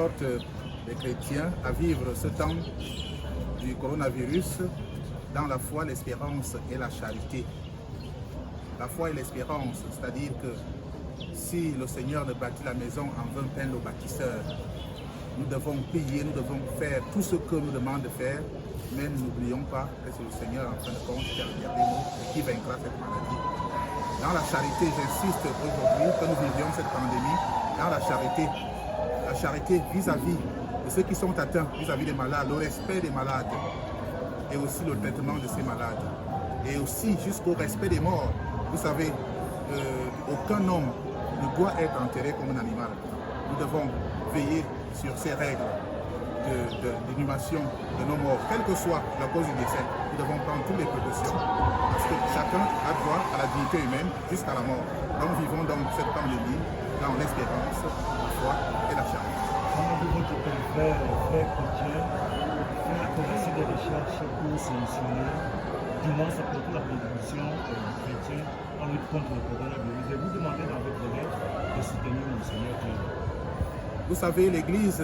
exhorte les chrétiens à vivre ce temps du coronavirus dans la foi, l'espérance et la charité. La foi et l'espérance, c'est-à-dire que si le Seigneur ne bâtit la maison, en vain peine le bâtisseur. Nous devons prier, nous devons faire tout ce que nous demande de faire, mais n'oublions pas que c'est le Seigneur, en fin de compte, qui a le dernier mot et qui vaincra cette maladie. Dans la charité, j'insiste aujourd'hui, que nous vivions cette pandémie, dans la charité vis-à-vis de ceux qui sont atteints, vis-à-vis des malades, le respect des malades, et aussi le traitement de ces malades, et aussi jusqu'au respect des morts. Vous savez, aucun homme ne doit être enterré comme un animal. Nous devons veiller sur ces règles d'inhumation de nos morts, quelle que soit la cause du décès. Nous devons prendre toutes les précautions parce que chacun a droit à la dignité humaine jusqu'à la mort. Donc vivons dans cette pandémie, dans l'espérance, la foi et la charité. Comment vous votre frère chrétien faire commencer des recherches pour solutionner, du moins apporter la contribution chrétienne en lutte contre le coronavirus et vous demandez dans votre lettre de soutenir Monseigneur Claude? Vous savez, l'Église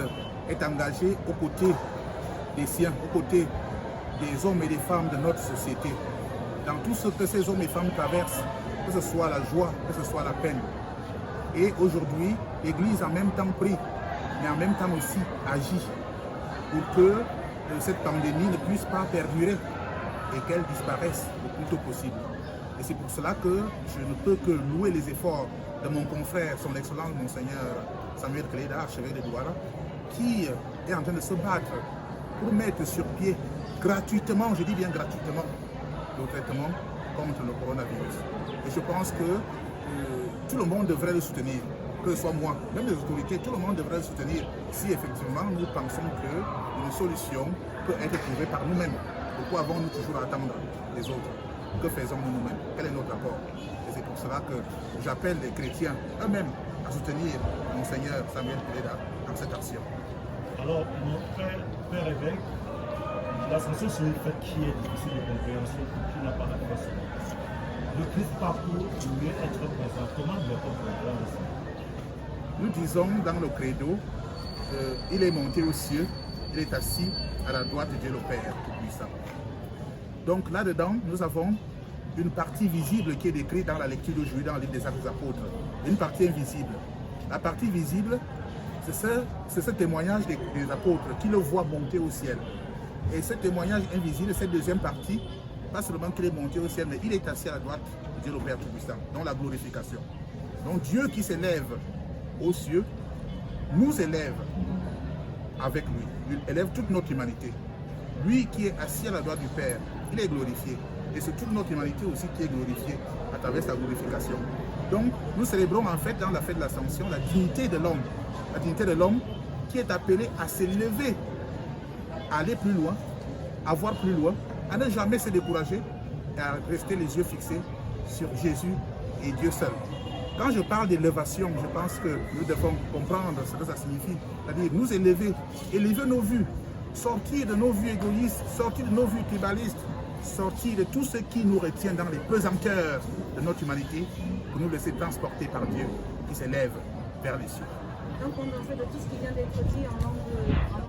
est engagée aux côtés des siens, aux côtés des hommes et des femmes de notre société. Dans tout ce que ces hommes et femmes traversent, que ce soit la joie, que ce soit la peine. Et aujourd'hui, l'Église en même temps prie, mais en même temps aussi agit pour que cette pandémie ne puisse pas perdurer et qu'elle disparaisse le plus tôt possible. Et c'est pour cela que je ne peux que louer les efforts de mon confrère, son Excellence Monseigneur Samuel Kleda, archevêque de Douala, qui est en train de se battre pour mettre sur pied gratuitement, je dis bien gratuitement, le traitement contre le coronavirus. Et je pense que tout le monde devrait le soutenir, que ce soit moi, même les autorités, tout le monde devrait le soutenir si effectivement nous pensons qu'une solution peut être trouvée par nous-mêmes. Pourquoi avons-nous toujours à attendre les autres? Que faisons-nous nous-mêmes? Quel est notre apport? Et c'est pour cela que j'appelle les chrétiens eux-mêmes à soutenir Monseigneur Samuel Kleda dans cette action. Alors, mon père évêque, la sanction sur le fait qui est difficile de compréhension pour qui n'a pas la foi. Le Christ parcourt lui être présent. Comment doit-on comprendre ça? Nous disons dans le credo qu'il est monté aux cieux, il est assis à la droite de Dieu le Père Tout-Puissant. Donc là-dedans, nous avons une partie visible qui est décrite dans la lecture d'aujourd'hui dans le livre des Actes des Apôtres. Une partie invisible. La partie visible, c'est ce témoignage des apôtres qui le voient monter au ciel. Et ce témoignage invisible, cette deuxième partie, pas seulement qu'il est monté au ciel, mais il est assis à la droite de Dieu le Père Tout-Puissant, dans la glorification. Donc Dieu qui s'élève aux cieux, nous élève avec lui. Il élève toute notre humanité. Lui qui est assis à la droite du Père, il est glorifié. Et c'est toute notre humanité aussi qui est glorifiée à travers sa glorification. Donc, nous célébrons en fait dans la fête de l'Ascension la dignité de l'homme. La dignité de l'homme qui est appelé à s'élever, à aller plus loin, à voir plus loin, à ne jamais se décourager et à rester les yeux fixés sur Jésus et Dieu seul. Quand je parle d'élévation, je pense que nous devons comprendre ce que ça signifie. C'est-à-dire nous élever, élever nos vues, sortir de nos vues égoïstes, sortir de nos vues tribalistes, sortir de tout ce qui nous retient dans les pesanteurs de notre humanité pour nous laisser transporter par Dieu qui s'élève vers les cieux. Donc on en fait de tout ce qui vient d'être dit en langue